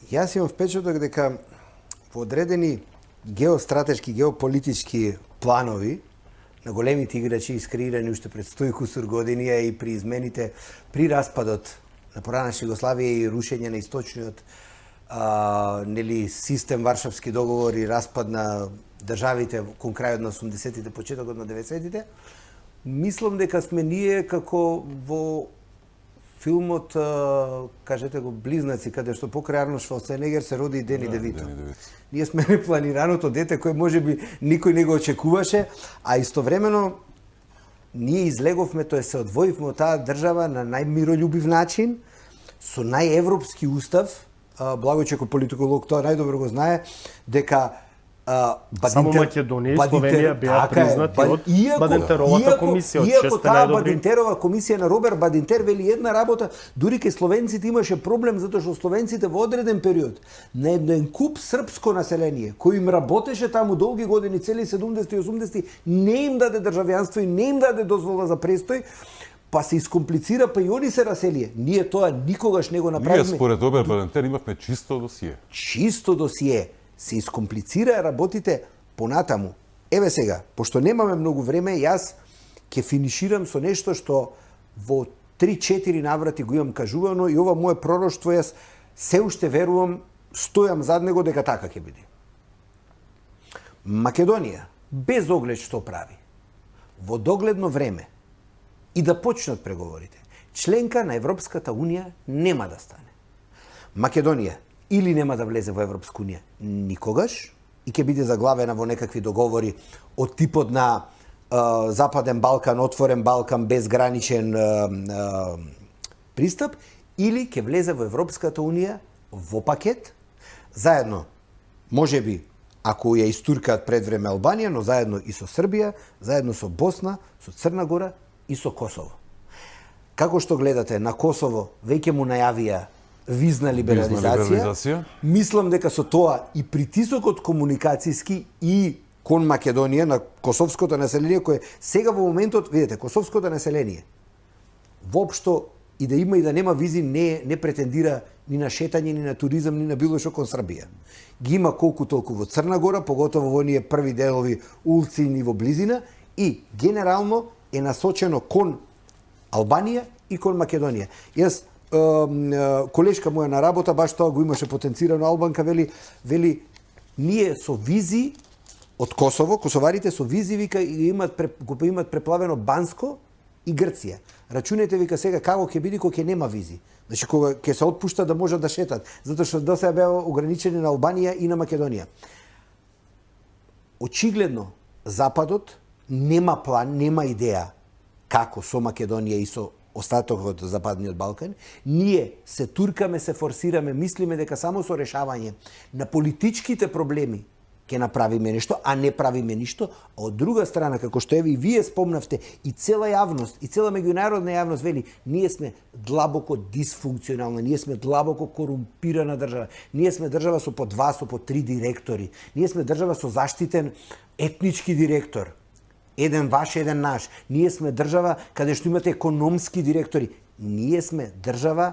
Јас имам впечаток дека во одредени геостратешки, геополитички планови на големите играчи искреирани уште пред 100 кусур години и при измените, при распадот на поранешна Југославија и рушење на источниот систем Варшавски договор и распад на државите кон крајот на 80-тите, почетокот на 90-тите, мислам дека сме ние како во филмот, кажете го, Близнаци, каде што покрај Арнолд Шварценегер се роди и Дени Девито. Ние сме непланираното дете кој можеби никој не го очекуваше, а истовремено ние излеговме, тоа се одвоивме од таа држава на најмирољубив начин, со најевропски устав. Благојче како политиколог тоа најдобро го знае, дека само Македонија и Словенија беа признати од Бадинтеровата комисија, од иако таа Бадинтерова комисија на Роберт Бадинтер вели една работа, дури ке словенците имаше проблем затоа што словенците во одреден период на еден куп српско население кој им работеше таму долги години, цели 70 и 80, не им даде државјанство и не им даде дозвола за престој, па се искомплицира, па и они се раселија. Ние тоа никогаш не го направиме. Ние според Роберт Бадинтер имавме чисто досие. Чисто досие. Се искомплицира работите понатаму. Еве сега, пошто немаме многу време, јас ќе финиширам со нешто што во 3-4 наврати го имам кажувано и ова мое пророштво јас се уште верувам, стојам зад него дека така ќе биде. Македонија, без оглед што прави, во догледно време и да почнат преговорите, членка на Европската Унија нема да стане. Македонија или нема да влезе во Европска Унија никогаш и ќе биде заглавена во некакви договори од типот на Западен Балкан, Отворен Балкан, безграничен пристап, или ќе влезе во Европската Унија во пакет, заедно, можеби, ако ја истуркаат пред време Албанија, но заедно и со Србија, заедно со Босна, со Црна Гора и со Косово. Како што гледате, на Косово веќе му најавија визна либерализација. Мислам дека со тоа и притисокот комуникацијски и кон Македонија на косовското население, кое сега во моментот, видите, косовското население воопшто и да има и да нема визи не претендира ни на шетање, ни на туризам, ни на било што кон Србија. Ги има колку толку во Црна Гора, поготово во оние први делови улци ни во близина, и генерално е насочено кон Албанија и кон Македонија. Јас колешка моја на работа баш тоа го имаше потенцирано, Албанка вели ние со визи од Косово, косоварите со визи вика го имат преплавено Банско и Грција. Рачунете вика сега како ќе биде кога ќе нема визи. Значи кога ќе се отпушта да можат да шетат, затоа што досега беа ограничени на Албанија и на Македонија. Очигледно Западот нема план, нема идеја како со Македонија и со остатокот од Западниот Балкан. Ние се туркаме, се форсираме, мислиме дека само со решавање на политичките проблеми ќе направиме нешто, а не правиме ништо. А од друга страна, како што и вие спомнавте, и цела јавност, и цела меѓународна јавност вели, ние сме длабоко дисфункционална, ние сме длабоко корумпирана држава, ние сме држава со по 2, со по 3 директори, ние сме држава со заштитен етнички директор. Еден ваш, еден наш. Ние сме држава каде што имате економски директори. Ние сме држава,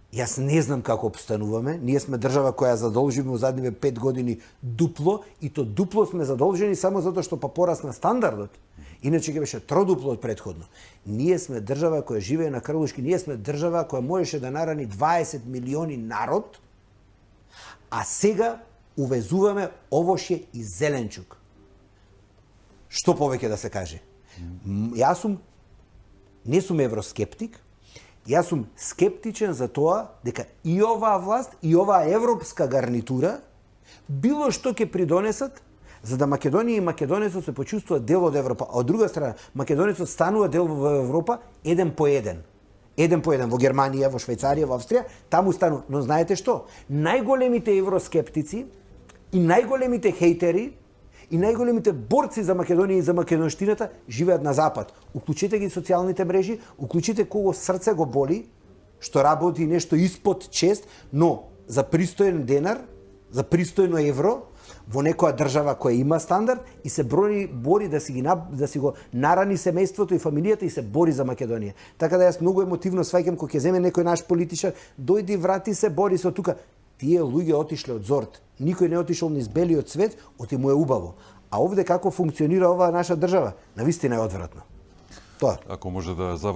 јас не знам како обстануваме, ние сме држава која задолжиме во задниве 5 години дупло, и то дупло сме задолжени само затоа што па порасна стандардот. Иначе ќе беше тродупло од претходно. Ние сме држава која живее на Карлушки, ние сме држава која можеше да нарани 20 милиони народ, а сега увезуваме овошје и зеленчук. Што повеќе да се каже? Јас не сум евроскептик, јас сум скептичен за тоа дека и оваа власт, и оваа европска гарнитура било што ќе придонесат за да Македонија и македонецот се почувствуваат дел од Европа, а од друга страна македонецот станува дел во Европа еден по еден. Еден по еден во Германија, во Швајцарија, во Австрија, таму станува. Но знаете што? Најголемите евроскептици и најголемите хейтери и најголемите борци за Македонија и за македонштината живеат на запад. Уклучите ги социјалните мрежи, уклучите кого срце го боли, што работи нешто испод чест, но за пристоен денар, за пристојно евро, во некоја држава која има стандард и се бори да си го нарани семејството и фамилијата и се бори за Македонија. Така да јас многу емотивно сваќам кога ќе земе некој наш политичар, дојди, врати се, бори се од тука. тие луѓе отишле од Зорт. Никој не отишол низ белиот свет, оти му е убаво. А овде како функционира оваа наша држава, навистина е одвратно. Тоа. Ако може да